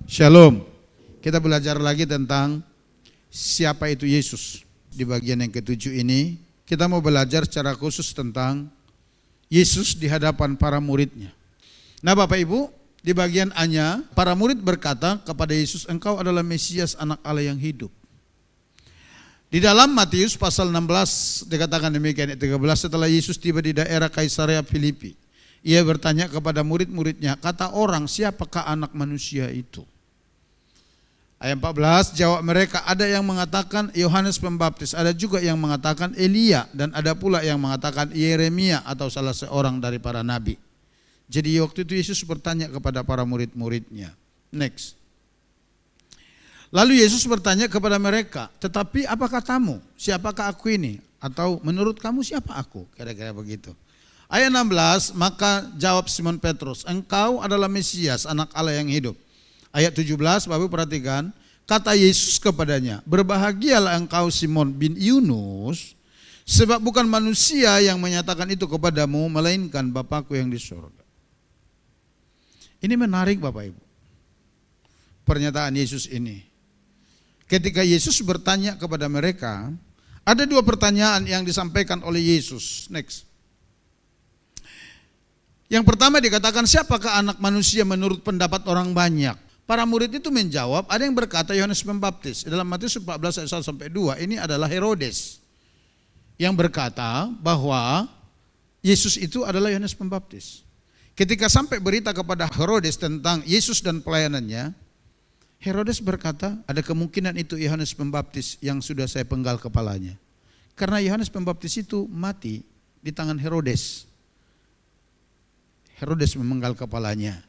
Shalom. Kita belajar lagi tentang siapa itu Yesus. Di bagian yang ketujuh ini, kita mau belajar secara khusus tentang Yesus di hadapan para muridnya. Nah Bapak Ibu, di bagian A-nya, para murid berkata kepada Yesus, "Engkau adalah Mesias, anak Allah yang hidup." Di dalam Matius pasal 16 dikatakan demikian, ayat 13, setelah Yesus tiba di daerah Kaisarea Filipi, ia bertanya kepada murid-muridnya, "Kata orang, siapakah anak manusia itu?" Ayat 14, jawab mereka, ada yang mengatakan Yohanes Pembaptis, ada juga yang mengatakan Elia, dan ada pula yang mengatakan Yeremia atau salah seorang dari para nabi. Jadi waktu itu Yesus bertanya kepada para murid-muridnya. Next. Lalu Yesus bertanya kepada mereka, tetapi apa katamu? Siapakah aku ini? Atau menurut kamu siapa aku? Kira-kira begitu. Ayat 16, maka jawab Simon Petrus, engkau adalah Mesias, anak Allah yang hidup. Ayat 17, Bapak perhatikan, kata Yesus kepadanya, berbahagialah engkau Simon bin Yunus, sebab bukan manusia yang menyatakan itu kepadamu, melainkan Bapakku yang di surga. Ini menarik Bapak Ibu, pernyataan Yesus ini. Ketika Yesus bertanya kepada mereka, ada dua pertanyaan yang disampaikan oleh Yesus. Next. Yang pertama dikatakan, siapakah anak manusia menurut pendapat orang banyak? Para murid itu menjawab, ada yang berkata Yohanes Pembaptis. Dalam Matius 14 ayat 1-2 ini adalah Herodes yang berkata bahwa Yesus itu adalah Yohanes Pembaptis. Ketika sampai berita kepada Herodes tentang Yesus dan pelayanannya, Herodes berkata, ada kemungkinan itu Yohanes Pembaptis yang sudah saya penggal kepalanya. Karena Yohanes Pembaptis itu mati di tangan Herodes. Herodes memenggal kepalanya.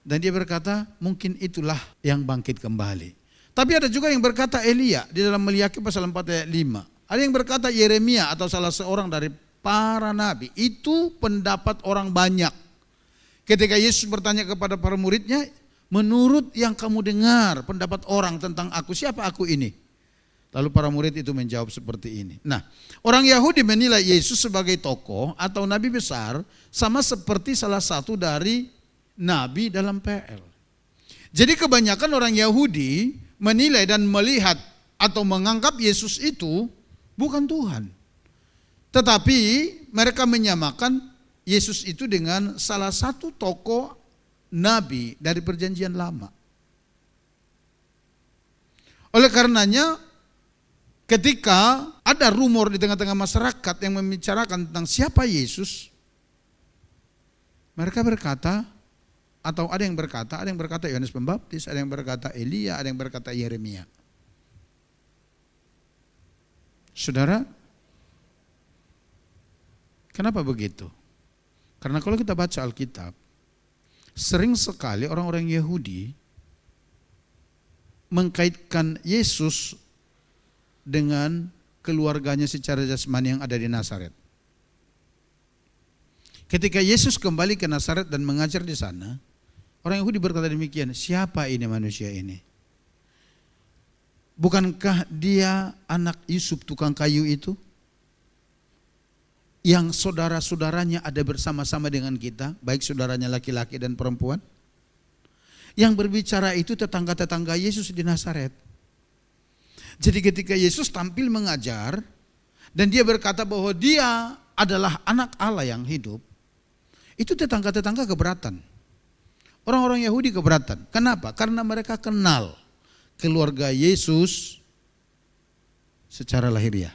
Dan dia berkata, mungkin itulah yang bangkit kembali. Tapi ada juga yang berkata Elia, di dalam Maliaki pasal 4 ayat 5. Ada yang berkata Yeremia atau salah seorang dari para nabi. Itu pendapat orang banyak. Ketika Yesus bertanya kepada para muridnya, menurut yang kamu dengar pendapat orang tentang aku, siapa aku ini? Lalu para murid itu menjawab seperti ini. Nah, orang Yahudi menilai Yesus sebagai tokoh atau nabi besar, sama seperti salah satu dari nabi dalam PL. Jadi kebanyakan orang Yahudi menilai dan melihat atau menganggap Yesus itu bukan Tuhan. Tetapi mereka menyamakan Yesus itu dengan salah satu tokoh nabi dari perjanjian lama. Oleh karenanya ketika ada rumor di tengah-tengah masyarakat yang membicarakan tentang siapa Yesus, mereka berkata, atau ada yang berkata Yohanes Pembaptis, ada yang berkata Elia, ada yang berkata Yeremia. Saudara, kenapa begitu? Karena kalau kita baca Alkitab, sering sekali orang-orang Yahudi mengkaitkan Yesus dengan keluarganya secara jasmani yang ada di Nazaret. Ketika Yesus kembali ke Nazaret dan mengajar di sana, orang Yahudi berkata demikian, siapa ini manusia ini? Bukankah dia anak Yusuf tukang kayu itu? Yang saudara-saudaranya ada bersama-sama dengan kita, baik saudaranya laki-laki dan perempuan. Yang berbicara itu tetangga-tetangga Yesus di Nazaret. Jadi ketika Yesus tampil mengajar, dan dia berkata bahwa dia adalah anak Allah yang hidup, itu tetangga-tetangga keberatan. Orang-orang Yahudi keberatan. Kenapa? Karena mereka kenal keluarga Yesus secara lahiriah.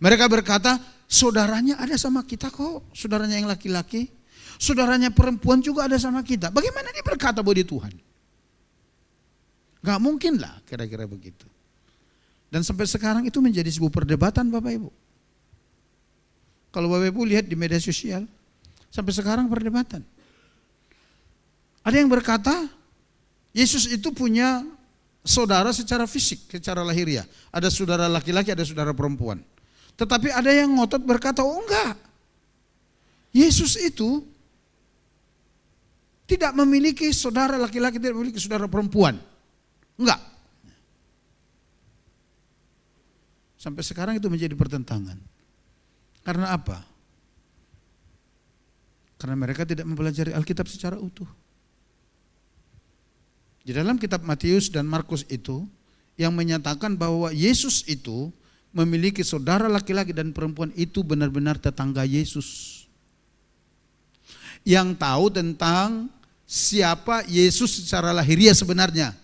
Mereka berkata, saudaranya ada sama kita kok, saudaranya yang laki-laki, saudaranya perempuan juga ada sama kita. Bagaimana dia berkata bahwa dia Tuhan? Gak mungkin lah, kira-kira begitu. Dan sampai sekarang itu menjadi sebuah perdebatan Bapak Ibu. Kalau Bapak Ibu lihat di media sosial, sampai sekarang perdebatan. Ada yang berkata, Yesus itu punya saudara secara fisik, secara lahiriah. Ada saudara laki-laki, ada saudara perempuan. Tetapi ada yang ngotot berkata, oh enggak. Yesus itu tidak memiliki saudara laki-laki, tidak memiliki saudara perempuan. Enggak. Sampai sekarang itu menjadi pertentangan. Karena apa? Karena mereka tidak mempelajari Alkitab secara utuh. Di dalam kitab Matius dan Markus itu yang menyatakan bahwa Yesus itu memiliki saudara laki-laki dan perempuan itu benar-benar tetangga Yesus. Yang tahu tentang siapa Yesus secara lahiriah sebenarnya.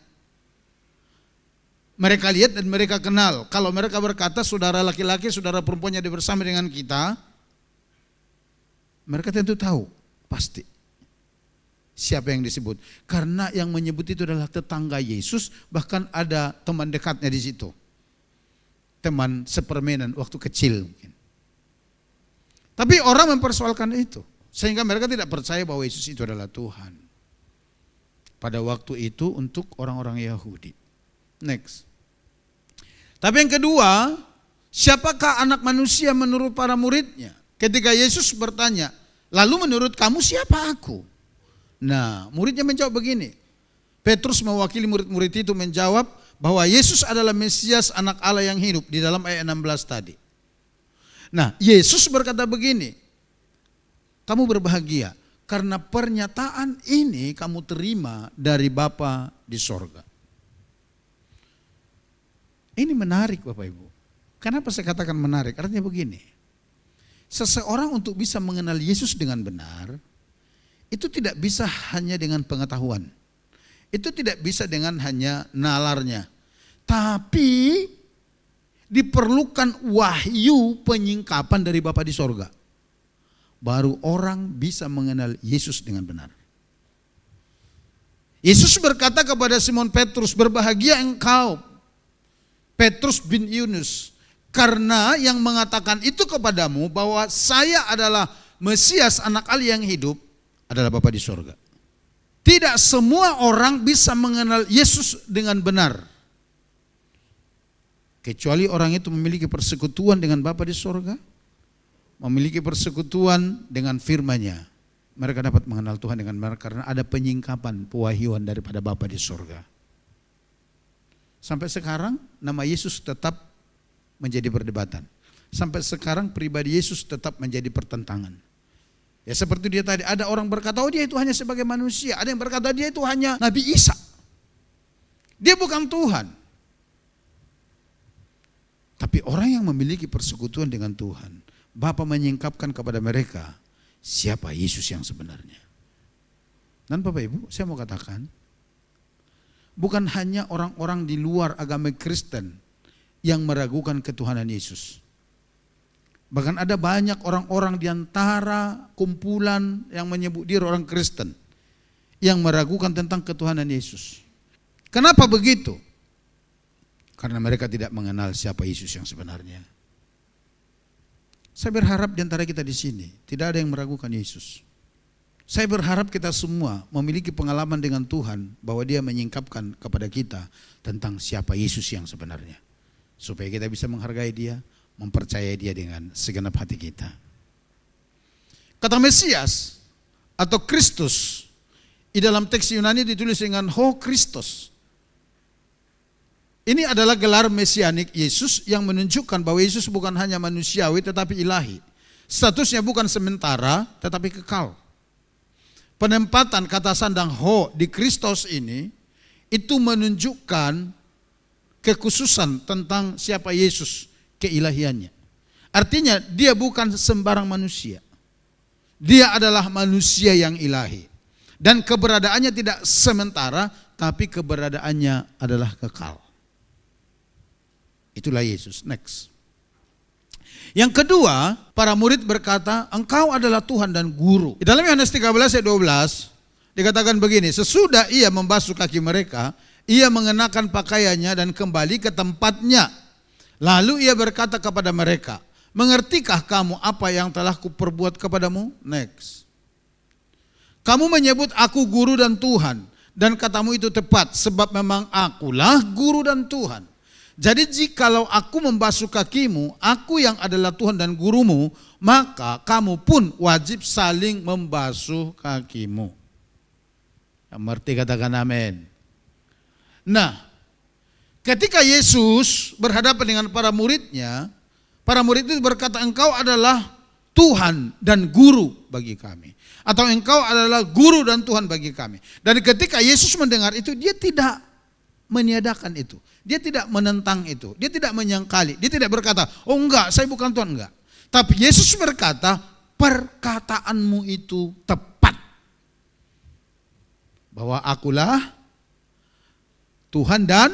Mereka lihat dan mereka kenal. Kalau mereka berkata saudara laki-laki, saudara perempuannya bersama dengan kita, mereka tentu tahu pasti siapa yang disebut. Karena yang menyebut itu adalah tetangga Yesus, bahkan ada teman dekatnya di situ. Teman sepermainan waktu kecil mungkin. Tapi orang mempersoalkan itu, sehingga mereka tidak percaya bahwa Yesus itu adalah Tuhan. Pada waktu itu untuk orang-orang Yahudi. Next. Tapi yang kedua, siapakah anak manusia menurut para muridnya? Ketika Yesus bertanya, lalu menurut kamu siapa aku? Nah, muridnya menjawab begini. Petrus mewakili murid-murid itu menjawab bahwa Yesus adalah Mesias anak Allah yang hidup di dalam ayat 16 tadi. Nah, Yesus berkata begini, kamu berbahagia karena pernyataan ini kamu terima dari Bapa di sorga. Ini menarik Bapak Ibu. Kenapa saya katakan menarik? Artinya begini, seseorang untuk bisa mengenal Yesus dengan benar, itu tidak bisa hanya dengan pengetahuan. Itu tidak bisa dengan hanya nalarnya. Tapi diperlukan wahyu penyingkapan dari Bapa di sorga. Baru orang bisa mengenal Yesus dengan benar. Yesus berkata kepada Simon Petrus, berbahagia engkau Petrus bin Yunus, karena yang mengatakan itu kepadamu bahwa saya adalah Mesias anak Allah yang hidup adalah Bapa di sorga. Tidak semua orang bisa mengenal Yesus dengan benar, kecuali orang itu memiliki persekutuan dengan Bapa di sorga, memiliki persekutuan dengan firman-Nya. Mereka dapat mengenal Tuhan dengan benar karena ada penyingkapan, pewahyuan daripada Bapa di sorga. Sampai sekarang nama Yesus tetap menjadi perdebatan. Sampai sekarang pribadi Yesus tetap menjadi pertentangan. Ya seperti dia tadi, ada orang berkata, oh dia itu hanya sebagai manusia. Ada yang berkata dia itu hanya Nabi Isa. Dia bukan Tuhan. Tapi orang yang memiliki persekutuan dengan Tuhan, Bapa menyingkapkan kepada mereka siapa Yesus yang sebenarnya. Dan Bapak Ibu, saya mau katakan, bukan hanya orang-orang di luar agama Kristen yang meragukan ketuhanan Yesus. Bahkan ada banyak orang-orang di antara kumpulan yang menyebut diri orang Kristen yang meragukan tentang ketuhanan Yesus. Kenapa begitu? Karena mereka tidak mengenal siapa Yesus yang sebenarnya. Saya berharap di antara kita di sini tidak ada yang meragukan Yesus. Saya berharap kita semua memiliki pengalaman dengan Tuhan bahwa Dia menyingkapkan kepada kita tentang siapa Yesus yang sebenarnya. Supaya kita bisa menghargai Dia, mempercayai Dia dengan segenap hati kita. Kata Mesias atau Kristus di dalam teks Yunani ditulis dengan Ho Christos. Ini adalah gelar mesianik Yesus yang menunjukkan bahwa Yesus bukan hanya manusiawi tetapi ilahi. Statusnya bukan sementara tetapi kekal. Penempatan kata sandang ho di Kristus ini itu menunjukkan kekhususan tentang siapa Yesus, keilahiannya. Artinya dia bukan sembarang manusia. Dia adalah manusia yang ilahi. Dan keberadaannya tidak sementara, tapi keberadaannya adalah kekal. Itulah Yesus. Next. Yang kedua, para murid berkata, engkau adalah Tuhan dan Guru. Di dalam Yohanes 13 ayat 12, dikatakan begini, sesudah ia membasuh kaki mereka, ia mengenakan pakaiannya dan kembali ke tempatnya. Lalu ia berkata kepada mereka, mengertikah kamu apa yang telah kuperbuat kepadamu? Next. Kamu menyebut aku Guru dan Tuhan, dan katamu itu tepat, sebab memang akulah Guru dan Tuhan. Jadi jikalau aku membasuh kakimu, aku yang adalah Tuhan dan gurumu, maka kamu pun wajib saling membasuh kakimu. Yang mengerti katakan amin. Nah, ketika Yesus berhadapan dengan para muridnya, para murid itu berkata, engkau adalah Tuhan dan Guru bagi kami. Atau engkau adalah Guru dan Tuhan bagi kami. Dan ketika Yesus mendengar itu, dia tidak meniadakan itu. Dia tidak menentang itu. Dia tidak menyangkali. Dia tidak berkata, oh enggak, saya bukan Tuhan, enggak. Tapi Yesus berkata, perkataanmu itu tepat. Bahwa akulah Tuhan dan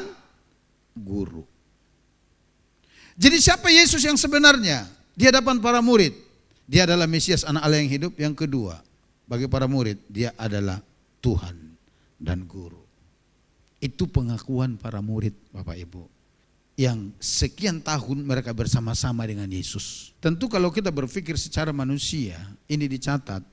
Guru. Jadi siapa Yesus yang sebenarnya di hadapan para murid? Dia adalah Mesias, anak Allah yang hidup. Yang kedua, bagi para murid, dia adalah Tuhan dan Guru. Itu pengakuan para murid, Bapak Ibu, yang sekian tahun mereka bersama-sama dengan Yesus. Tentu kalau kita berpikir secara manusia, ini dicatat,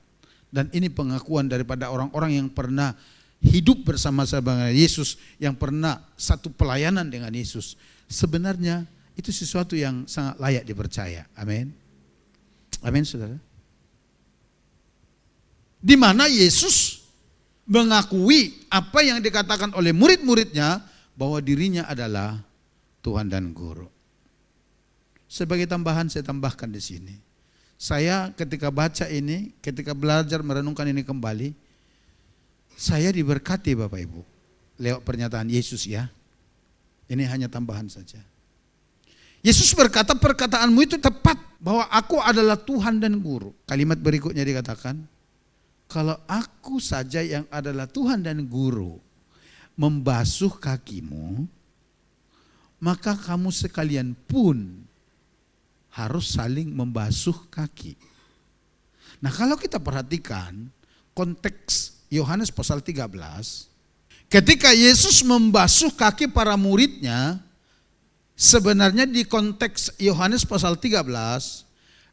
dan ini pengakuan daripada orang-orang yang pernah hidup bersama-sama dengan Yesus, yang pernah satu pelayanan dengan Yesus. Sebenarnya itu sesuatu yang sangat layak dipercaya. Amin. Amin, saudara. Di mana Yesus mengakui apa yang dikatakan oleh murid-muridnya, bahwa dirinya adalah Tuhan dan Guru. Sebagai tambahan saya tambahkan di sini. Saya ketika baca ini, ketika belajar merenungkan ini kembali, saya diberkati Bapak Ibu lewat pernyataan Yesus ya. Ini hanya tambahan saja. Yesus berkata, perkataanmu itu tepat, bahwa aku adalah Tuhan dan Guru. Kalimat berikutnya dikatakan, kalau aku saja yang adalah Tuhan dan Guru membasuh kakimu, maka kamu sekalian pun harus saling membasuh kaki. Nah, kalau kita perhatikan konteks Yohanes pasal 13, ketika Yesus membasuh kaki para muridnya, sebenarnya di konteks Yohanes pasal 13,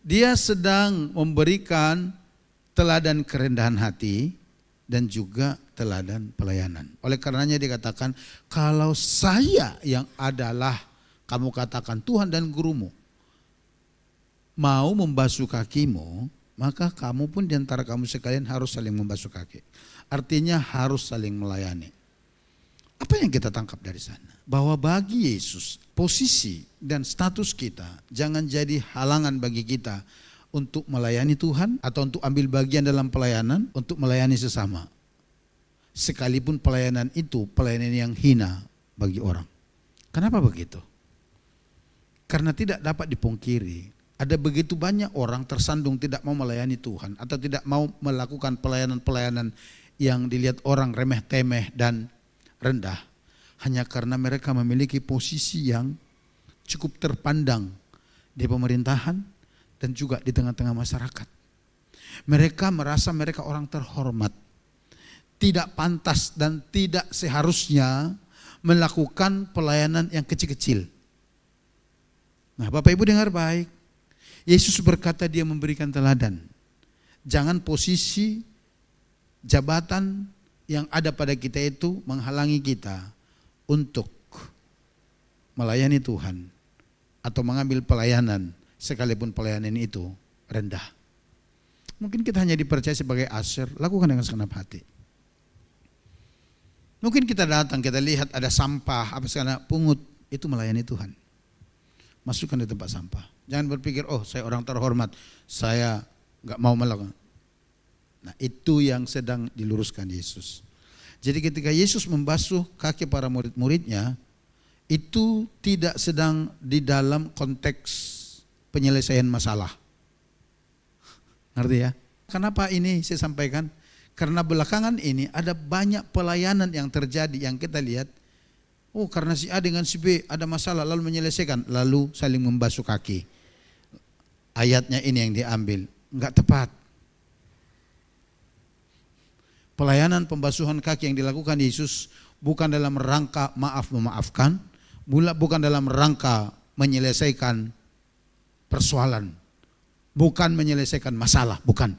dia sedang memberikan teladan kerendahan hati dan juga teladan pelayanan. Oleh karenanya dikatakan, kalau saya yang adalah, kamu katakan Tuhan dan Gurumu, mau membasuh kakimu, maka kamu pun diantara kamu sekalian harus saling membasuh kaki. Artinya harus saling melayani. Apa yang kita tangkap dari sana? Bahwa bagi Yesus, posisi dan status kita jangan jadi halangan bagi kita untuk melayani Tuhan atau untuk ambil bagian dalam pelayanan, untuk melayani sesama. Sekalipun pelayanan itu pelayanan yang hina bagi orang. Kenapa begitu? Karena tidak dapat dipungkiri, ada begitu banyak orang tersandung tidak mau melayani Tuhan atau tidak mau melakukan pelayanan-pelayanan yang dilihat orang remeh-temeh dan rendah, hanya karena mereka memiliki posisi yang cukup terpandang di pemerintahan dan juga di tengah-tengah masyarakat. Mereka merasa mereka orang terhormat, tidak pantas dan tidak seharusnya melakukan pelayanan yang kecil-kecil. Nah, Bapak Ibu dengar baik, Yesus berkata dia memberikan teladan. Jangan posisi jabatan yang ada pada kita itu menghalangi kita untuk melayani Tuhan atau mengambil pelayanan sekalipun pelayanan itu rendah. Mungkin kita hanya dipercaya sebagai usher, lakukan dengan segenap hati. Mungkin kita datang, kita lihat ada sampah, apa segala pungut, itu melayani Tuhan. Masukkan di tempat sampah. Jangan berpikir, oh saya orang terhormat, saya gak mau melakukan. Nah, itu yang sedang diluruskan Yesus. Jadi ketika Yesus membasuh kaki para murid-muridnya, itu tidak sedang di dalam konteks penyelesaian masalah. Ngerti ya? Kenapa ini saya sampaikan? Karena belakangan ini ada banyak pelayanan yang terjadi yang kita lihat, oh karena si A dengan si B ada masalah lalu menyelesaikan, lalu saling membasuh kaki. Ayatnya ini yang diambil, enggak tepat. Pelayanan pembasuhan kaki yang dilakukan Yesus bukan dalam rangka memaafkan, bukan dalam rangka menyelesaikan persoalan, bukan menyelesaikan masalah, bukan.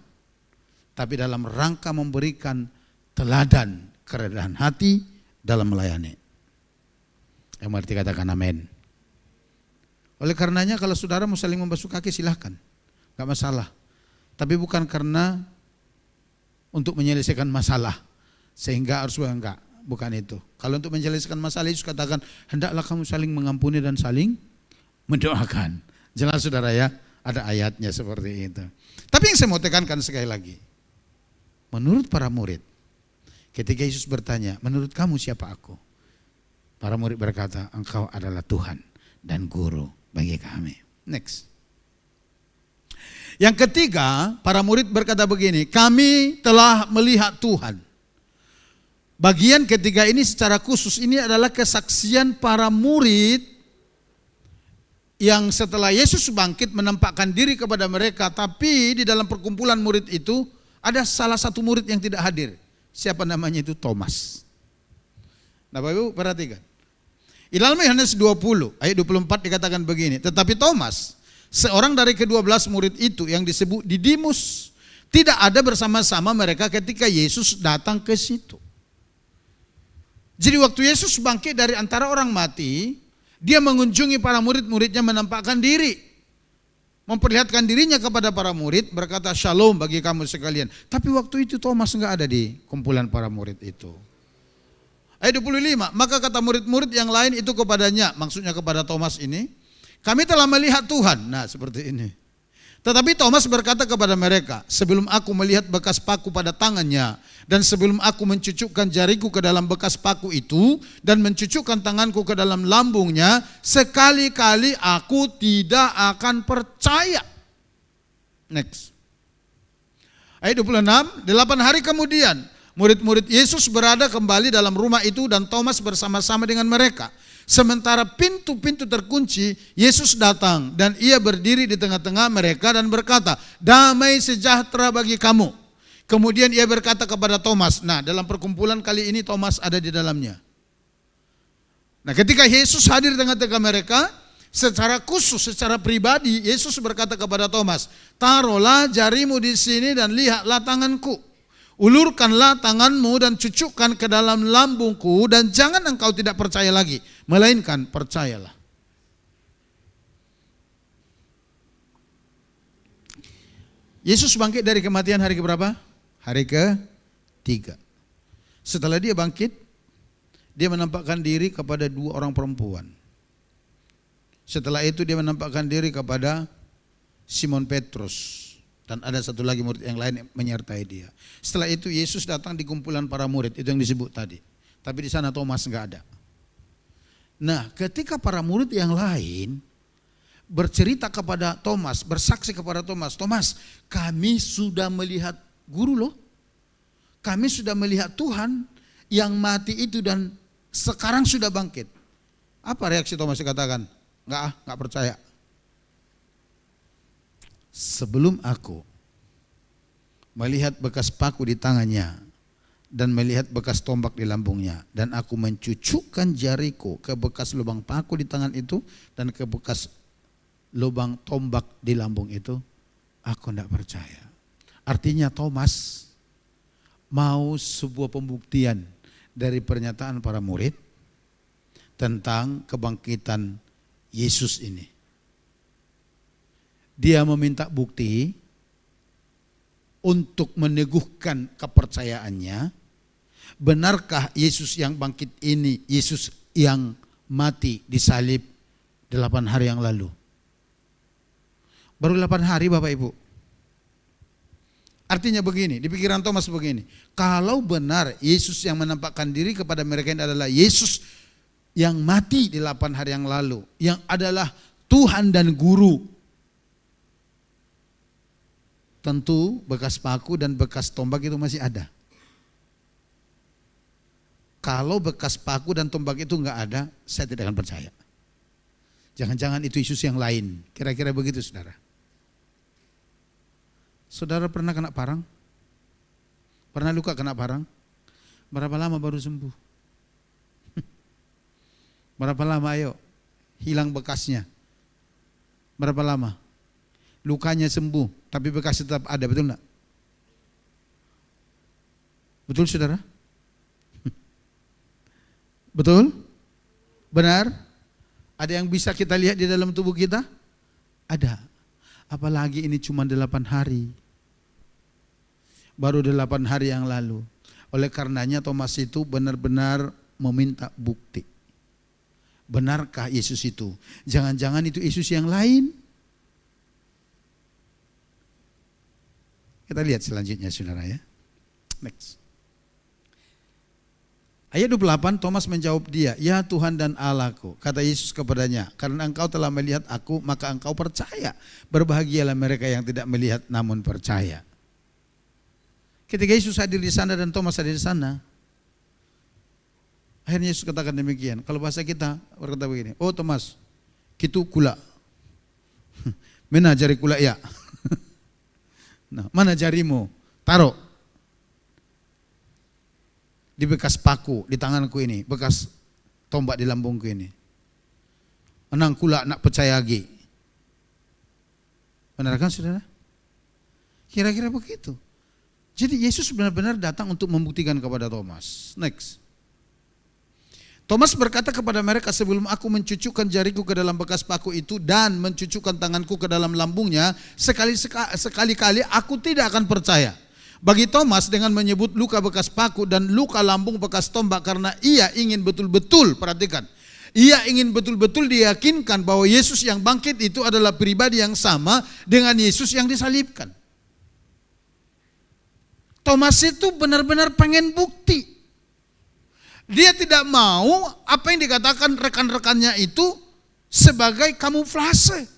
Tapi dalam rangka memberikan teladan kerendahan hati dalam melayani. Yang berarti katakan amin. Oleh karenanya kalau saudara mau saling membasuh kaki silahkan, gak masalah. Tapi bukan karena untuk menyelesaikan masalah sehingga harus enggak, bukan itu. Kalau untuk menyelesaikan masalah Yesus katakan hendaklah kamu saling mengampuni dan saling mendoakan. Jelas saudara ya? Ada ayatnya seperti itu. Tapi yang saya mau tekankan sekali lagi. Menurut para murid, ketika Yesus bertanya, menurut kamu siapa aku? Para murid berkata, engkau adalah Tuhan dan Guru bagi kami. Next. Yang ketiga, para murid berkata begini, kami telah melihat Tuhan. Bagian ketiga ini secara khusus ini adalah kesaksian para murid yang setelah Yesus bangkit menampakkan diri kepada mereka, tapi di dalam perkumpulan murid itu ada salah satu murid yang tidak hadir. Siapa namanya itu? Thomas. Nah Bapak Ibu perhatikan. Di dalam Yohanes 20 ayat 24 dikatakan begini, tetapi Thomas, seorang dari ke-12 murid itu yang disebut Didimus, tidak ada bersama-sama mereka ketika Yesus datang ke situ. Jadi waktu Yesus bangkit dari antara orang mati, dia mengunjungi para murid-muridnya menampakkan diri. Memperlihatkan dirinya kepada para murid, berkata shalom bagi kamu sekalian. Tapi waktu itu Thomas enggak ada di kumpulan para murid itu. Ayat 25, maka kata murid-murid yang lain itu kepadanya, maksudnya kepada Thomas ini, kami telah melihat Tuhan. Nah seperti ini. Tetapi Thomas berkata kepada mereka, sebelum aku melihat bekas paku pada tangannya, dan sebelum aku mencucukkan jariku ke dalam bekas paku itu, dan mencucukkan tanganku ke dalam lambungnya, sekali-kali aku tidak akan percaya. Next. Ayat 26, 8 hari kemudian, murid-murid Yesus berada kembali dalam rumah itu dan Thomas bersama-sama dengan mereka. Sementara pintu-pintu terkunci, Yesus datang dan ia berdiri di tengah-tengah mereka dan berkata, damai sejahtera bagi kamu. Kemudian ia berkata kepada Thomas, nah dalam perkumpulan kali ini Thomas ada di dalamnya. Nah ketika Yesus hadir di tengah-tengah mereka, secara khusus, secara pribadi, Yesus berkata kepada Thomas, taruhlah jarimu di sini dan lihatlah tanganku. Ulurkanlah tanganmu dan cucukkan ke dalam lambungku dan jangan engkau tidak percaya lagi, melainkan percayalah. Yesus bangkit dari kematian hari keberapa? Hari ke-3. Setelah dia bangkit, dia menampakkan diri kepada 2 orang perempuan. Setelah itu dia menampakkan diri kepada Simon Petrus. Dan ada satu lagi murid yang lain menyertai dia. Setelah itu Yesus datang di kumpulan para murid, itu yang disebut tadi. Tapi di sana Thomas enggak ada. Nah ketika para murid yang lain bercerita kepada Thomas, bersaksi kepada Thomas, Thomas kami sudah melihat guru loh. Kami sudah melihat Tuhan yang mati itu dan sekarang sudah bangkit. Apa reaksi Thomas dikatakan? Enggak percaya. Sebelum aku melihat bekas paku di tangannya dan melihat bekas tombak di lambungnya dan aku mencucukkan jariku ke bekas lubang paku di tangan itu dan ke bekas lubang tombak di lambung itu, aku tidak percaya. Artinya Thomas mau sebuah pembuktian dari pernyataan para murid tentang kebangkitan Yesus ini. Dia meminta bukti untuk meneguhkan kepercayaannya. Benarkah Yesus yang bangkit ini Yesus yang mati disalib 8 hari yang lalu? Baru 8 hari Bapak Ibu. Artinya begini, di pikiran Thomas begini. Kalau benar Yesus yang menampakkan diri kepada mereka ini adalah Yesus yang mati di 8 hari yang lalu, yang adalah Tuhan dan Guru, tentu bekas paku dan bekas tombak itu masih ada. Kalau bekas paku dan tombak itu enggak ada, saya tidak akan percaya. Jangan-jangan itu Yesus yang lain. Kira-kira begitu saudara. Saudara pernah kena parang? Pernah luka kena parang? Berapa lama baru sembuh? Berapa lama ayo hilang bekasnya? Berapa lama? Lukanya sembuh, tapi bekas tetap ada, betul enggak? Betul saudara? Betul? Benar? Ada yang bisa kita lihat di dalam tubuh kita? Ada. Apalagi ini cuma 8 hari. Baru 8 hari yang lalu. Oleh karenanya Thomas itu benar-benar meminta bukti. Benarkah Yesus itu? Jangan-jangan itu Yesus yang lain? Kita lihat selanjutnya saudara ya. Next. Ayat 28, Thomas menjawab dia, "Ya Tuhan dan Allahku." Kata Yesus kepadanya, "Karena engkau telah melihat aku, maka engkau percaya. Berbahagialah mereka yang tidak melihat namun percaya." Ketika Yesus hadir di sana dan Thomas hadir di sana, akhirnya Yesus katakan demikian. Kalau bahasa kita berkata begini, "Oh Thomas, kitu kula. Mana jari kula ya?" Nah, mana jarimu? Taruh di bekas paku di tanganku ini, bekas tombak di lambungku ini. Enang kula nak percaya lagi. Benar kan saudara? Kira-kira begitu. Jadi Yesus benar-benar datang untuk membuktikan kepada Thomas. Next. Thomas berkata kepada mereka, "Sebelum aku mencucukkan jariku ke dalam bekas paku itu dan mencucukkan tanganku ke dalam lambungnya, sekali-kali aku tidak akan percaya." Bagi Thomas dengan menyebut luka bekas paku dan luka lambung bekas tombak karena ia ingin betul-betul, perhatikan, ia ingin betul-betul diyakinkan bahwa Yesus yang bangkit itu adalah pribadi yang sama dengan Yesus yang disalibkan. Thomas itu benar-benar pengen bukti. Dia tidak mau apa yang dikatakan rekan-rekannya itu sebagai kamuflase.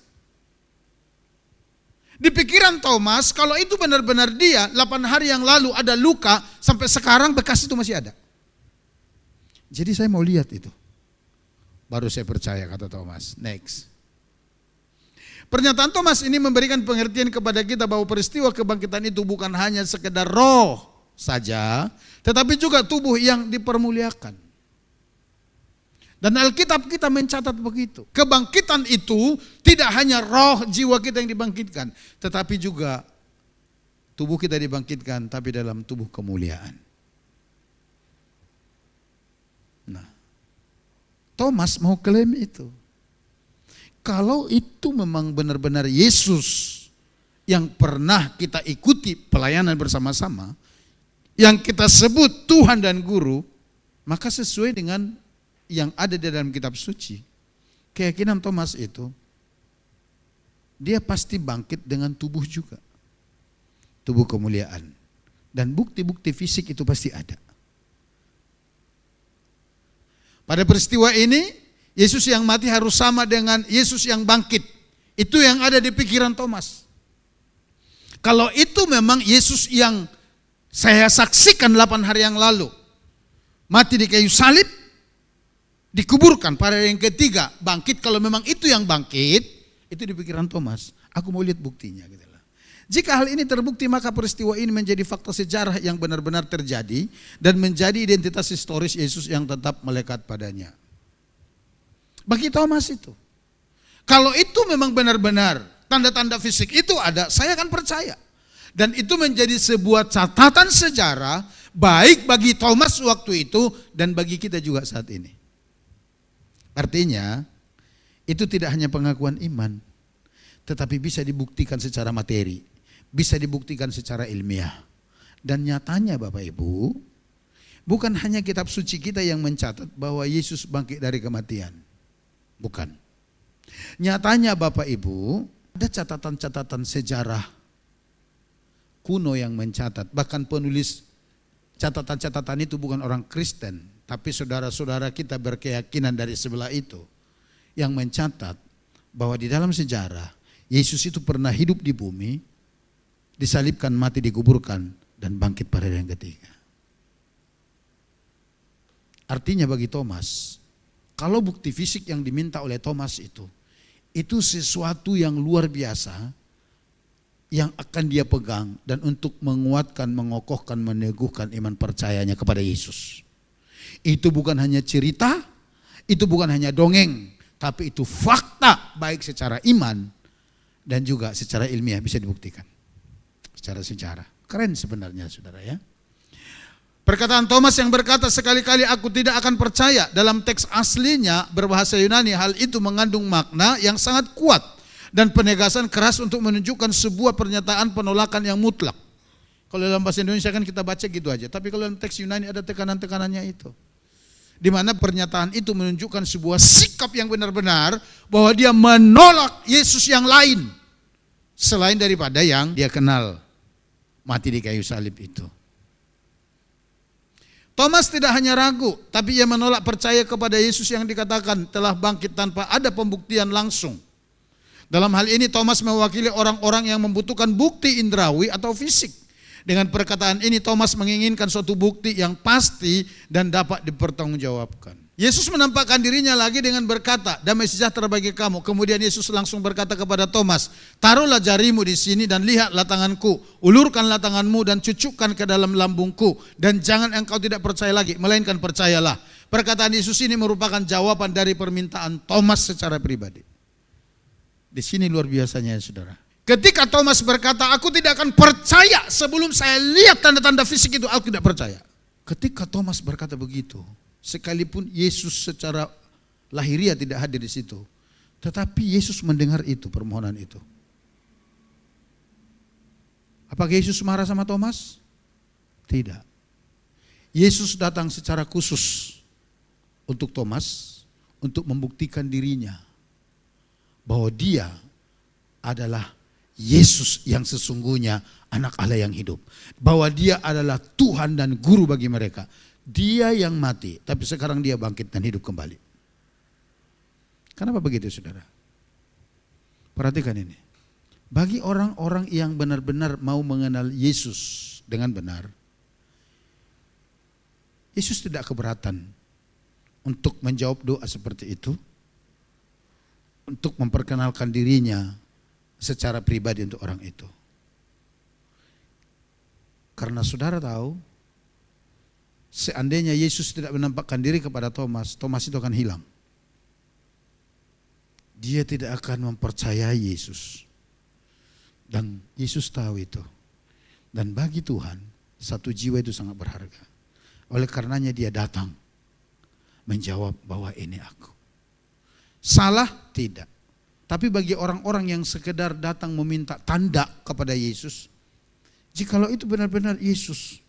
Di pikiran Thomas, kalau itu benar-benar dia, 8 hari yang lalu ada luka, sampai sekarang bekas itu masih ada. Jadi saya mau lihat itu. Baru saya percaya, kata Thomas. Next. Pernyataan Thomas ini memberikan pengertian kepada kita bahwa peristiwa kebangkitan itu bukan hanya sekedar roh saja, tetapi juga tubuh yang dipermuliakan. Dan Alkitab kita mencatat begitu. Kebangkitan itu tidak hanya roh jiwa kita yang dibangkitkan, tetapi juga tubuh kita dibangkitkan, tapi dalam tubuh kemuliaan. Nah, Thomas mau klaim itu. Kalau itu memang benar-benar Yesus yang pernah kita ikuti pelayanan bersama-sama, yang kita sebut Tuhan dan Guru, maka sesuai dengan yang ada di dalam kitab suci, keyakinan Thomas itu, dia pasti bangkit dengan tubuh juga. Tubuh kemuliaan. Dan bukti-bukti fisik itu pasti ada. Pada peristiwa ini, Yesus yang mati harus sama dengan Yesus yang bangkit. Itu yang ada di pikiran Thomas. Kalau itu memang Yesus yang saya saksikan 8 hari yang lalu, mati di kayu salib, dikuburkan pada hari yang ketiga, bangkit. Kalau memang itu yang bangkit, itu di pikiran Thomas. Aku mau lihat buktinya. Gitu lah. Jika hal ini terbukti, maka peristiwa ini menjadi fakta sejarah yang benar-benar terjadi dan menjadi identitas historis Yesus yang tetap melekat padanya. Bagi Thomas itu, kalau itu memang benar-benar tanda-tanda fisik itu ada, saya akan percaya. Dan itu menjadi sebuah catatan sejarah baik bagi Thomas waktu itu dan bagi kita juga saat ini. Artinya, itu tidak hanya pengakuan iman, tetapi bisa dibuktikan secara materi, bisa dibuktikan secara ilmiah. Dan nyatanya Bapak Ibu, bukan hanya kitab suci kita yang mencatat bahwa Yesus bangkit dari kematian. Bukan. Nyatanya Bapak Ibu, ada catatan-catatan sejarah kuno yang mencatat, bahkan penulis catatan-catatan itu bukan orang Kristen, tapi saudara-saudara kita berkeyakinan dari sebelah itu yang mencatat bahwa di dalam sejarah Yesus itu pernah hidup di bumi, disalibkan, mati, dikuburkan, dan bangkit pada hari yang ketiga. Artinya bagi Thomas, kalau bukti fisik yang diminta oleh Thomas itu sesuatu yang luar biasa yang akan dia pegang dan untuk menguatkan, mengokohkan, meneguhkan iman percayanya kepada Yesus. Itu bukan hanya cerita, itu bukan hanya dongeng, tapi itu fakta baik secara iman dan juga secara ilmiah bisa dibuktikan. Secara sejarah. Keren sebenarnya saudara ya. Perkataan Thomas yang berkata sekali-kali aku tidak akan percaya, dalam teks aslinya berbahasa Yunani hal itu mengandung makna yang sangat kuat dan penegasan keras untuk menunjukkan sebuah pernyataan penolakan yang mutlak. Kalau dalam bahasa Indonesia kan kita baca gitu aja, tapi kalau dalam teks Yunani ada tekanan-tekanannya itu. Di mana pernyataan itu menunjukkan sebuah sikap yang benar-benar bahwa dia menolak Yesus yang lain selain daripada yang dia kenal. mati di kayu salib itu. Thomas tidak hanya ragu, tapi ia menolak percaya kepada Yesus yang dikatakan telah bangkit tanpa ada pembuktian langsung. Dalam hal ini Thomas mewakili orang-orang yang membutuhkan bukti indrawi atau fisik. Dengan perkataan ini Thomas menginginkan suatu bukti yang pasti dan dapat dipertanggungjawabkan. Yesus menampakkan dirinya lagi dengan berkata, damai sejahtera bagi kamu. Kemudian Yesus langsung berkata kepada Thomas, taruhlah jarimu di sini dan lihatlah tanganku. Ulurkanlah tanganmu dan cucukkan ke dalam lambungku. Dan jangan engkau tidak percaya lagi, melainkan percayalah. Perkataan Yesus ini merupakan jawaban dari permintaan Thomas secara pribadi. Di sini luar biasanya ya saudara. Ketika Thomas berkata, aku tidak akan percaya sebelum saya lihat tanda-tanda fisik itu, aku tidak percaya. Ketika Thomas berkata begitu, sekalipun Yesus secara lahiriah tidak hadir di situ, tetapi Yesus mendengar itu, permohonan itu. Apakah Yesus marah sama Thomas? Tidak. Yesus datang secara khusus untuk Thomas, untuk membuktikan dirinya bahwa dia adalah Yesus yang sesungguhnya, anak Allah yang hidup. Bahwa dia adalah Tuhan dan Guru bagi mereka. Dia yang mati, tapi sekarang dia bangkit dan hidup kembali. Kenapa begitu saudara? Perhatikan ini. Bagi orang-orang yang benar-benar mau mengenal Yesus dengan benar, Yesus tidak keberatan untuk menjawab doa seperti itu, untuk memperkenalkan dirinya secara pribadi untuk orang itu. Karena saudara tahu, seandainya Yesus tidak menampakkan diri kepada Thomas, Thomas itu akan hilang. Dia tidak akan mempercayai Yesus. Dan Yesus tahu itu. Dan bagi Tuhan, satu jiwa itu sangat berharga. Oleh karenanya dia datang menjawab bahwa ini aku. Salah? Tidak. Tapi bagi orang-orang yang sekedar datang meminta tanda kepada Yesus, jikalau itu benar-benar Yesus,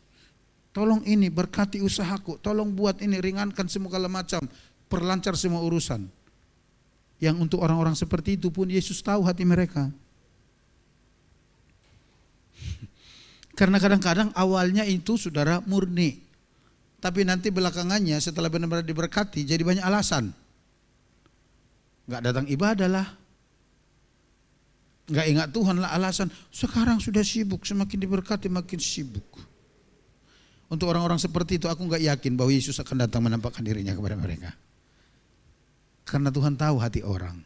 tolong ini berkati usahaku, tolong buat ini, ringankan segala macam, perlancar semua urusan. Yang untuk orang-orang seperti itu pun Yesus tahu hati mereka. Karena kadang-kadang awalnya itu saudara murni, tapi nanti belakangannya setelah benar-benar diberkati jadi banyak alasan. Gak datang ibadah lah, gak ingat Tuhan lah, alasan sekarang sudah sibuk, semakin diberkati makin sibuk. Untuk orang-orang seperti itu aku gak yakin bahwa Yesus akan datang menampakkan dirinya kepada mereka. Karena Tuhan tahu hati orang.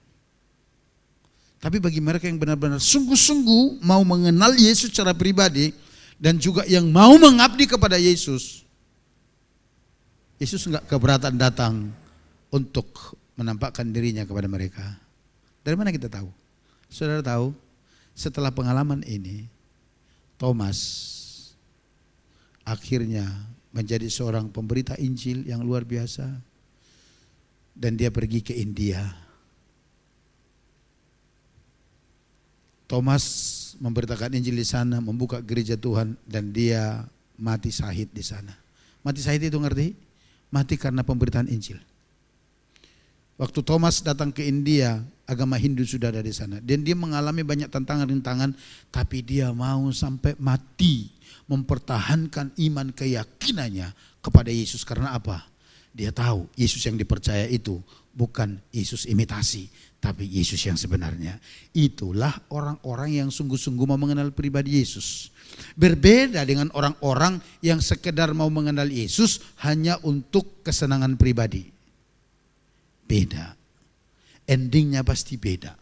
Tapi bagi mereka yang benar-benar sungguh-sungguh mau mengenal Yesus secara pribadi dan juga yang mau mengabdi kepada Yesus, Yesus gak keberatan datang untuk menampakkan dirinya kepada mereka. Dari mana kita tahu? Saudara tahu, setelah pengalaman ini, Thomas akhirnya menjadi seorang pemberita Injil yang luar biasa. Dan dia pergi ke India. Thomas memberitakan Injil di sana, membuka gereja Tuhan, dan dia mati syahid di sana. Mati syahid itu ngerti? Mati karena pemberitaan Injil. Waktu Thomas datang ke India, agama Hindu sudah ada di sana. Dan dia mengalami banyak tantangan-rintangan, tapi dia mau sampai mati mempertahankan iman keyakinannya kepada Yesus. Karena apa? Dia tahu Yesus yang dipercaya itu bukan Yesus imitasi, tapi Yesus yang sebenarnya. Itulah orang-orang yang sungguh-sungguh mau mengenal pribadi Yesus. Berbeda dengan orang-orang yang sekedar mau mengenal Yesus hanya untuk kesenangan pribadi. Beda. Endingnya pasti beda.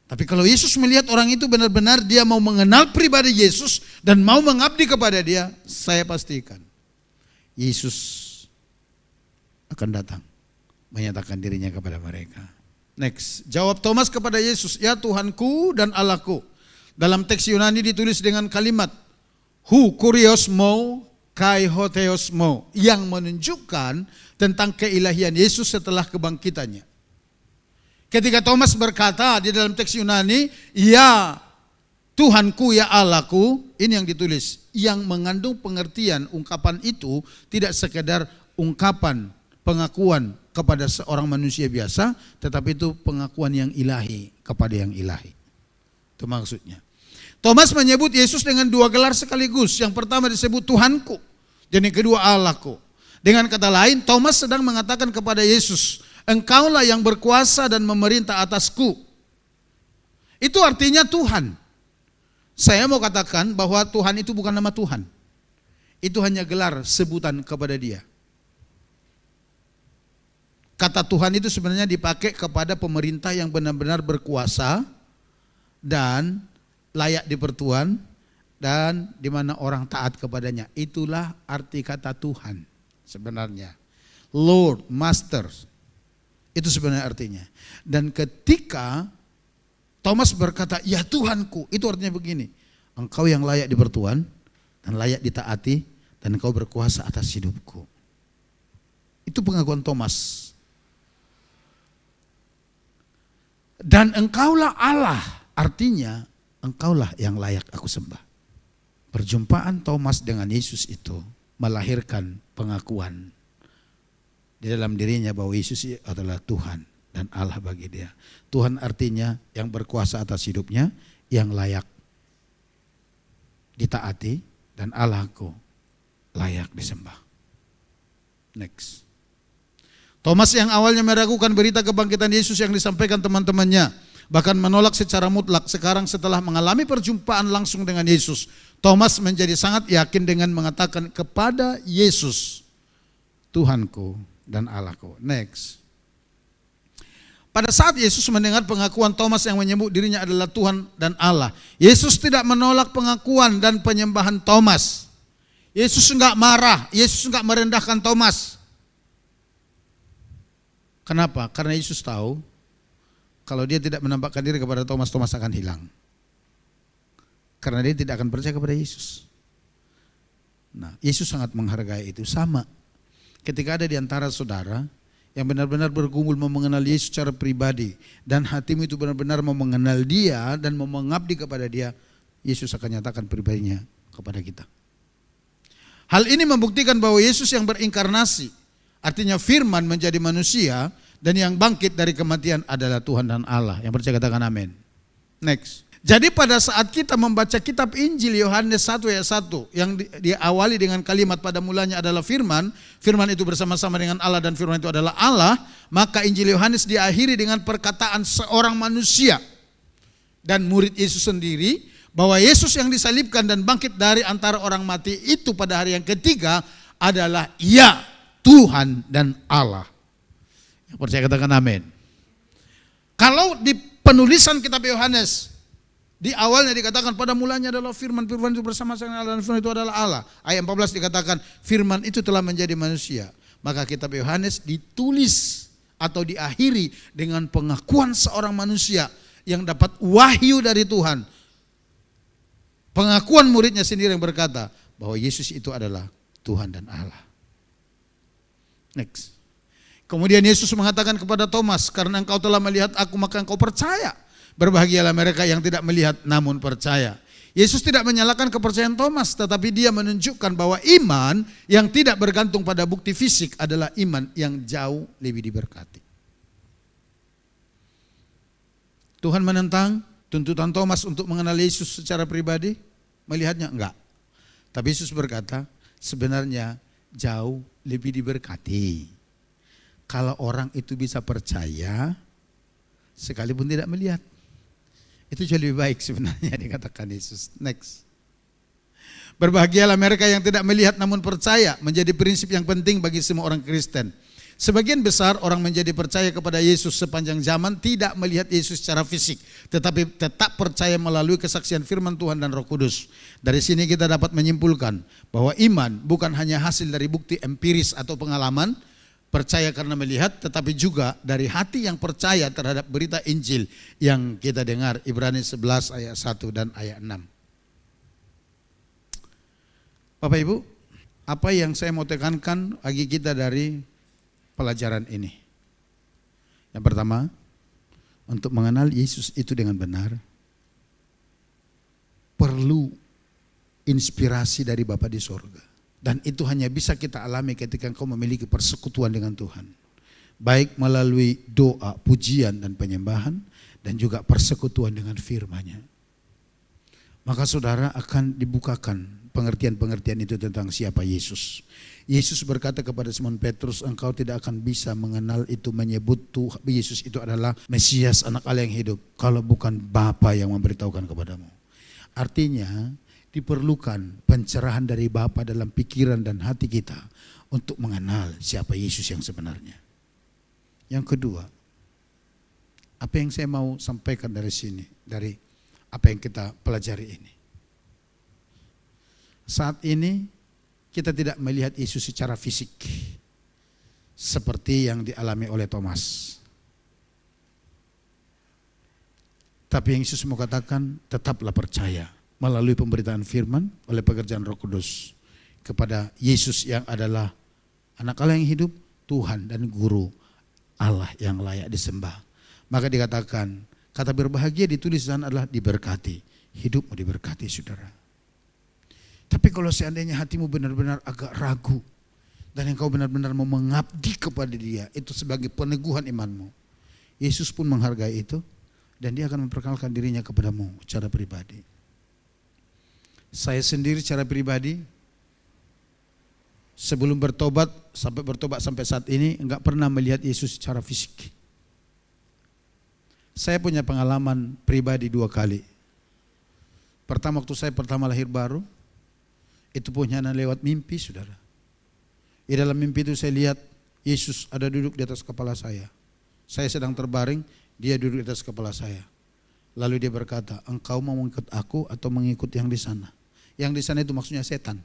Tapi kalau Yesus melihat orang itu benar-benar dia mau mengenal pribadi Yesus dan mau mengabdi kepada dia, saya pastikan Yesus akan datang menyatakan dirinya kepada mereka. Next, jawab Thomas kepada Yesus, ya Tuhanku dan Allahku. Dalam teks Yunani ditulis dengan kalimat hu kuriosmo kai hotheosmo, yang menunjukkan tentang keilahian Yesus setelah kebangkitannya. Ketika Thomas berkata di dalam teks Yunani, ya Tuhanku, ya Allahku, ini yang ditulis, yang mengandung pengertian ungkapan itu tidak sekedar ungkapan pengakuan kepada seorang manusia biasa, tetapi itu pengakuan yang ilahi kepada yang ilahi. Itu maksudnya. Thomas menyebut Yesus dengan dua gelar sekaligus. Yang pertama disebut Tuhanku, dan yang kedua Allahku. Dengan kata lain, Thomas sedang mengatakan kepada Yesus, Engkaulah yang berkuasa dan memerintah atasku. Itu artinya Tuhan. Saya mau katakan bahwa Tuhan itu bukan nama Tuhan. Itu hanya gelar sebutan kepada Dia. Kata Tuhan itu sebenarnya dipakai kepada pemerintah yang benar-benar berkuasa dan layak dipertuan dan di mana orang taat kepadanya. Itulah arti kata Tuhan sebenarnya. Lord, Master. Itu sebenarnya artinya. Dan ketika Thomas berkata, ya Tuhanku, itu artinya begini. Engkau yang layak dipertuan dan layak ditaati dan engkau berkuasa atas hidupku. Itu pengakuan Thomas. Dan engkaulah Allah, artinya engkaulah yang layak aku sembah. Perjumpaan Thomas dengan Yesus itu melahirkan pengakuan di dalam dirinya bahwa Yesus adalah Tuhan dan Allah bagi dia. Tuhan artinya yang berkuasa atas hidupnya, yang layak ditaati, dan Allahku layak disembah. Next. Thomas yang awalnya meragukan berita kebangkitan Yesus yang disampaikan teman-temannya, bahkan menolak secara mutlak, sekarang setelah mengalami perjumpaan langsung dengan Yesus, Thomas menjadi sangat yakin dengan mengatakan kepada Yesus, Tuhanku dan Allahku. Next. Pada saat Yesus mendengar pengakuan Thomas yang menyebut dirinya adalah Tuhan dan Allah, Yesus tidak menolak pengakuan dan penyembahan Thomas. Yesus enggak marah, Yesus enggak merendahkan Thomas. Kenapa? Karena Yesus tahu kalau dia tidak menampakkan diri kepada Thomas, Thomas akan hilang. Karena dia tidak akan percaya kepada Yesus. Nah, Yesus sangat menghargai itu. Sama ketika ada di antara saudara yang benar-benar bergumul mau mengenal Yesus secara pribadi, dan hatimu itu benar-benar mau mengenal Dia dan mau mengabdi kepada Dia, Yesus akan nyatakan pribadinya kepada kita. Hal ini membuktikan bahwa Yesus yang berinkarnasi, artinya firman menjadi manusia, dan yang bangkit dari kematian adalah Tuhan dan Allah. Yang percaya katakan amin. Next. Jadi pada saat kita membaca kitab Injil Yohanes 1 ayat 1 yang diawali dengan kalimat pada mulanya adalah firman, firman itu bersama-sama dengan Allah dan firman itu adalah Allah, maka Injil Yohanes diakhiri dengan perkataan seorang manusia dan murid Yesus sendiri bahwa Yesus yang disalibkan dan bangkit dari antara orang mati itu pada hari yang ketiga adalah ya Tuhan dan Allah. Yang percaya katakan amin. Kalau di penulisan kitab Yohanes di awalnya dikatakan pada mulanya adalah firman, firman itu bersama-sama dengan Allah dan firman itu adalah Allah. Ayat 14 dikatakan firman itu telah menjadi manusia. Maka kitab Yohanes ditulis atau diakhiri dengan pengakuan seorang manusia yang dapat wahyu dari Tuhan. Pengakuan muridnya sendiri yang berkata bahwa Yesus itu adalah Tuhan dan Allah. Next. Kemudian Yesus mengatakan kepada Thomas, karena engkau telah melihat aku maka engkau percaya. Berbahagialah mereka yang tidak melihat namun percaya. Yesus tidak menyalahkan kepercayaan Thomas, tetapi dia menunjukkan bahwa iman yang tidak bergantung pada bukti fisik adalah iman yang jauh lebih diberkati. Tuhan menentang tuntutan Thomas untuk mengenal Yesus secara pribadi, melihatnya enggak. Tapi Yesus berkata, sebenarnya jauh lebih diberkati kalau orang itu bisa percaya sekalipun tidak melihat. Itu jauh lebih baik sebenarnya dikatakan Yesus. Next. Berbahagialah mereka yang tidak melihat namun percaya, menjadi prinsip yang penting bagi semua orang Kristen. Sebagian besar orang menjadi percaya kepada Yesus sepanjang zaman tidak melihat Yesus secara fisik, tetapi tetap percaya melalui kesaksian firman Tuhan dan Roh Kudus. Dari sini kita dapat menyimpulkan bahwa iman bukan hanya hasil dari bukti empiris atau pengalaman, percaya karena melihat, tetapi juga dari hati yang percaya terhadap berita Injil yang kita dengar. Ibrani 11 ayat 1 dan ayat 6. Bapak Ibu, apa yang saya mau tekankan bagi kita dari pelajaran ini? Yang pertama, untuk mengenal Yesus itu dengan benar, perlu inspirasi dari Bapa di sorga. Dan itu hanya bisa kita alami ketika engkau memiliki persekutuan dengan Tuhan. Baik melalui doa, pujian dan penyembahan, dan juga persekutuan dengan firman-Nya. maka saudara akan dibukakan pengertian-pengertian itu tentang siapa Yesus. Yesus berkata kepada Simon Petrus, engkau tidak akan bisa mengenal itu, menyebut Tuhan Yesus itu adalah Mesias, anak Allah yang hidup, kalau bukan Bapa yang memberitahukan kepadamu. Artinya diperlukan pencerahan dari Bapa dalam pikiran dan hati kita untuk mengenal siapa Yesus yang sebenarnya. Yang kedua, apa yang saya mau sampaikan dari sini, dari apa yang kita pelajari ini. Saat ini kita tidak melihat Yesus secara fisik seperti yang dialami oleh Thomas. Tapi yang Yesus mau katakan, tetaplah percaya melalui pemberitaan firman oleh pekerjaan Roh Kudus kepada Yesus yang adalah anak Allah yang hidup, Tuhan dan Guru Allah yang layak disembah. Maka dikatakan, kata berbahagia ditulis di sana adalah diberkati. Hidupmu diberkati, saudara. Tapi kalau seandainya hatimu benar-benar agak ragu dan engkau benar-benar mau mengabdi kepada Dia, itu sebagai peneguhan imanmu, Yesus pun menghargai itu dan Dia akan memperkenalkan dirinya kepadamu secara pribadi. Saya sendiri secara pribadi sebelum bertobat sampai saat ini enggak pernah melihat Yesus secara fisik. Saya punya pengalaman pribadi 2 kali. Pertama, waktu saya pertama lahir baru, itu pun hanya lewat mimpi, saudara. Di dalam mimpi itu saya lihat Yesus ada duduk di atas kepala saya. Saya sedang terbaring, Dia duduk di atas kepala saya. Lalu Dia berkata, engkau mau mengikut aku atau mengikut yang di sana? Yang di sana itu maksudnya setan.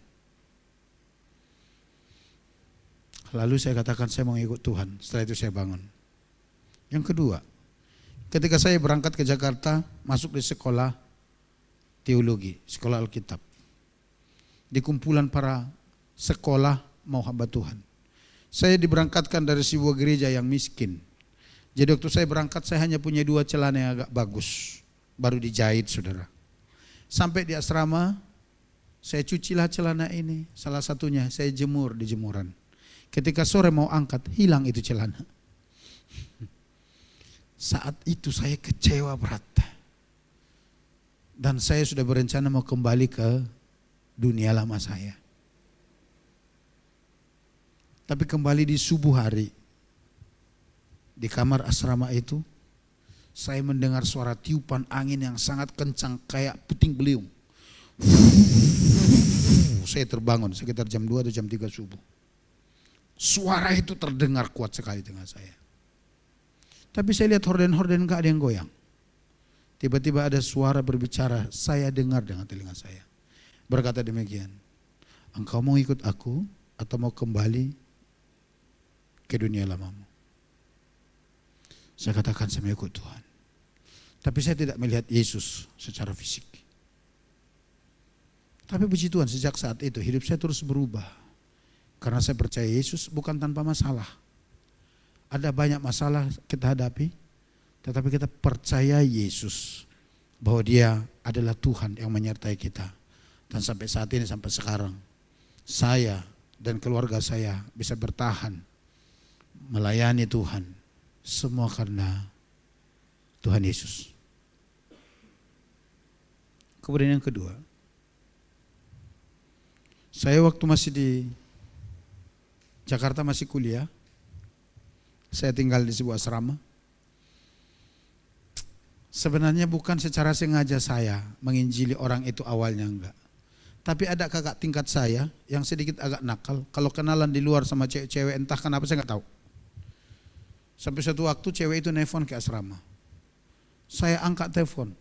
Lalu saya katakan saya mau ikut Tuhan. Setelah itu saya bangun. Yang kedua, ketika saya berangkat ke Jakarta, masuk di sekolah teologi, sekolah Alkitab. Di kumpulan para sekolah mau hamba Tuhan. Saya diberangkatkan dari sebuah gereja yang miskin. Jadi waktu saya berangkat saya hanya punya 2 celana yang agak bagus. Baru dijahit, saudara. Sampai di asrama, saya cucilah celana ini. Salah satunya saya jemur di jemuran. Ketika sore mau angkat, hilang itu celana. Saat itu saya kecewa berat. Dan saya sudah berencana mau kembali ke dunia lama saya. Tapi kembali di subuh hari, di kamar asrama itu, saya mendengar suara tiupan angin yang sangat kencang kayak puting beliung. Saya terbangun sekitar jam 2 atau jam 3 subuh. Suara itu terdengar kuat sekali dengan saya. Tapi saya lihat horden-horden gak ada yang goyang. Tiba-tiba ada suara berbicara, saya dengar dengan telinga saya. Berkata demikian, engkau mau ikut aku atau mau kembali ke dunia lamamu? Saya katakan saya mau ikut Tuhan. Tapi saya tidak melihat Yesus secara fisik. Tapi puji Tuhan, sejak saat itu hidup saya terus berubah. Karena saya percaya Yesus bukan tanpa masalah. Ada banyak masalah kita hadapi, tetapi kita percaya Yesus bahwa Dia adalah Tuhan yang menyertai kita. Dan sampai saat ini, sampai sekarang, saya dan keluarga saya bisa bertahan melayani Tuhan. Semua karena Tuhan Yesus. Kemudian yang kedua, saya waktu masih di Jakarta masih kuliah, saya tinggal di sebuah asrama. Sebenarnya bukan secara sengaja saya menginjili orang itu awalnya, enggak. Tapi ada kakak tingkat saya yang sedikit agak nakal. Kalau kenalan di luar sama cewek-cewek entah kenapa saya enggak tahu. Sampai suatu waktu cewek itu nelfon ke asrama. Saya angkat telepon.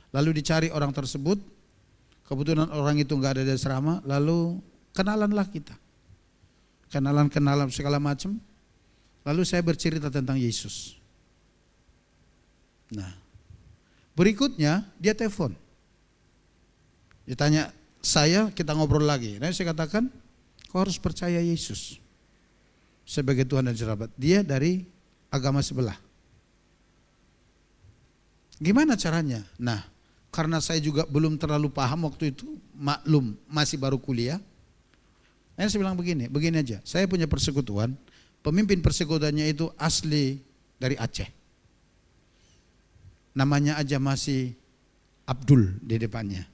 Lalu dicari orang tersebut. Kebetulan orang itu enggak ada di asrama. Lalu kenalanlah kita. Kenalan segala macam. Lalu saya bercerita tentang Yesus. Nah, berikutnya dia telepon. Ditanya saya, kita ngobrol lagi. Nah, saya katakan, kau harus percaya Yesus sebagai Tuhan dan Juru. Dia dari agama sebelah. Gimana caranya? Nah, karena saya juga belum terlalu paham waktu itu, maklum masih baru kuliah. Nah, saya bilang begini aja. Saya punya persekutuan, pemimpin persekutuannya itu asli dari Aceh. Namanya aja masih Abdul di depannya.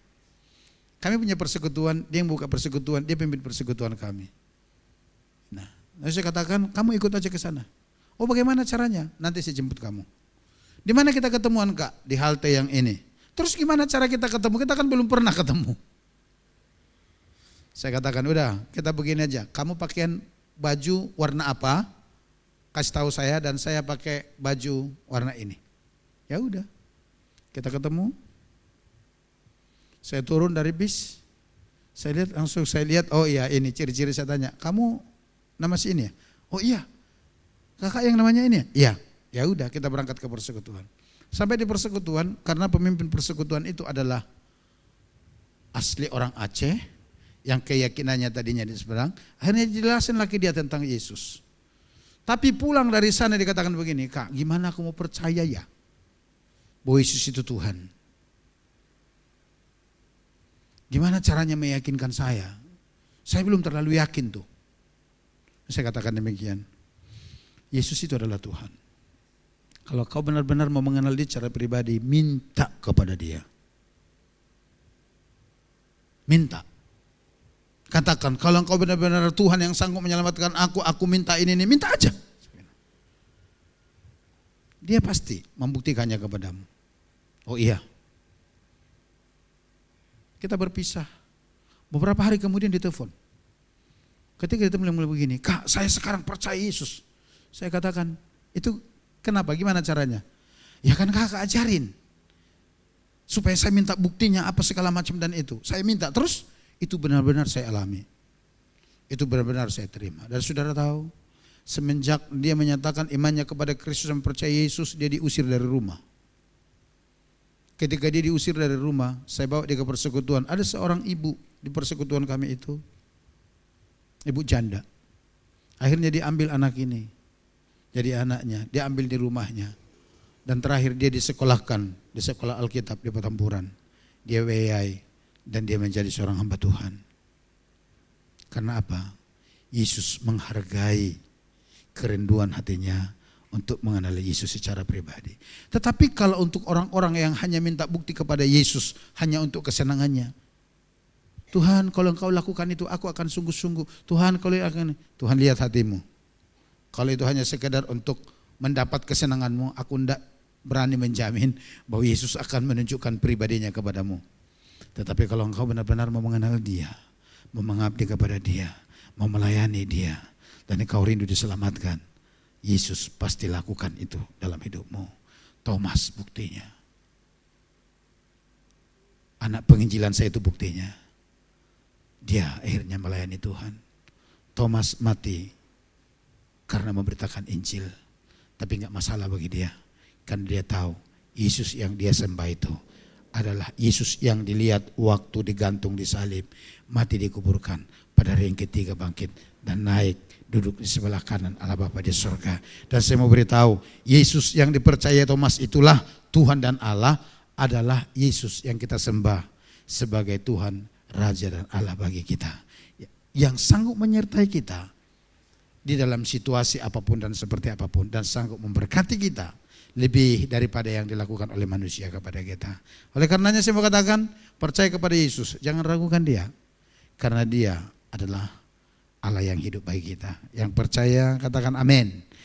Kami punya persekutuan, dia yang buka persekutuan, dia pimpin persekutuan kami. Nah, lalu saya katakan, kamu ikut aja ke sana. Oh, bagaimana caranya? Nanti saya jemput kamu. Di mana kita ketemuan, Kak? Di halte yang ini. Terus gimana cara kita ketemu? Kita kan belum pernah ketemu. Saya katakan, udah, kita begini aja. Kamu pakaian baju warna apa? Kasih tahu saya, dan saya pakai baju warna ini. Ya udah, kita ketemu. Saya turun dari bis, saya lihat, oh iya ini ciri-ciri. Saya tanya, kamu nama si ini ya? Oh iya, kakak yang namanya ini ya? Iya. Ya udah, kita berangkat ke persekutuan. Sampai di persekutuan, karena pemimpin persekutuan itu adalah asli orang Aceh, yang keyakinannya tadinya di seberang, akhirnya dijelasin lagi dia tentang Yesus. Tapi pulang dari sana dikatakan begini, Kak, gimana aku mau percaya ya bahwa Yesus itu Tuhan? Gimana caranya meyakinkan saya? Saya belum terlalu yakin tuh. Saya katakan demikian. Yesus itu adalah Tuhan. Kalau kau benar-benar mau mengenal dia secara pribadi, minta kepada dia. Minta. Katakan, kalau engkau benar-benar Tuhan yang sanggup menyelamatkan aku minta ini, minta aja. Dia pasti membuktikannya kepadamu. Oh iya. Kita berpisah. Beberapa hari kemudian ditelepon. Ketika dia mulai begini, Kak, saya sekarang percaya Yesus. Saya katakan, itu kenapa? Gimana caranya? Ya kan kakak ajarin. Supaya saya minta buktinya apa segala macam dan itu. Saya minta, terus itu benar-benar saya alami. Itu benar-benar saya terima. Dan saudara tahu, semenjak dia menyatakan imannya kepada Kristus dan percaya Yesus, dia diusir dari rumah. Ketika dia diusir dari rumah, saya bawa dia ke persekutuan. Ada seorang ibu di persekutuan kami itu, ibu janda. Akhirnya dia ambil anak ini, jadi anaknya. Dia ambil di rumahnya. Dan terakhir dia disekolahkan di sekolah Alkitab di Petamburan. Dia WI dan dia menjadi seorang hamba Tuhan. Karena apa? Yesus menghargai kerinduan hatinya untuk mengenali Yesus secara pribadi. Tetapi kalau untuk orang-orang yang hanya minta bukti kepada Yesus hanya untuk kesenangannya, Tuhan kalau engkau lakukan itu aku akan sungguh-sungguh. Tuhan kalau akan, Tuhan lihat hatimu. Kalau itu hanya sekedar untuk mendapat kesenanganmu, aku tidak berani menjamin bahwa Yesus akan menunjukkan pribadinya kepadamu. Tetapi kalau engkau benar-benar mau mengenal dia, mau mengabdi kepada dia, mau melayani dia, dan engkau rindu diselamatkan, Yesus pasti lakukan itu dalam hidupmu. Thomas buktinya. Anak penginjilan saya itu buktinya. Dia akhirnya melayani Tuhan. Thomas mati karena memberitakan Injil. Tapi enggak masalah bagi dia. Karena dia tahu Yesus yang dia sembah itu adalah Yesus yang dilihat waktu digantung di salib, mati dikuburkan, pada hari yang ketiga bangkit dan naik duduk di sebelah kanan Allah Bapa di surga. Dan saya mau beritahu, Yesus yang dipercaya Thomas itulah Tuhan dan Allah, adalah Yesus yang kita sembah sebagai Tuhan, Raja dan Allah bagi kita, yang sanggup menyertai kita di dalam situasi apapun dan seperti apapun, dan sanggup memberkati kita lebih daripada yang dilakukan oleh manusia kepada kita. Oleh karenanya saya mau katakan, percaya kepada Yesus, jangan ragukan dia, karena dia adalah Allah yang hidup bagi kita. Yang percaya katakan amin.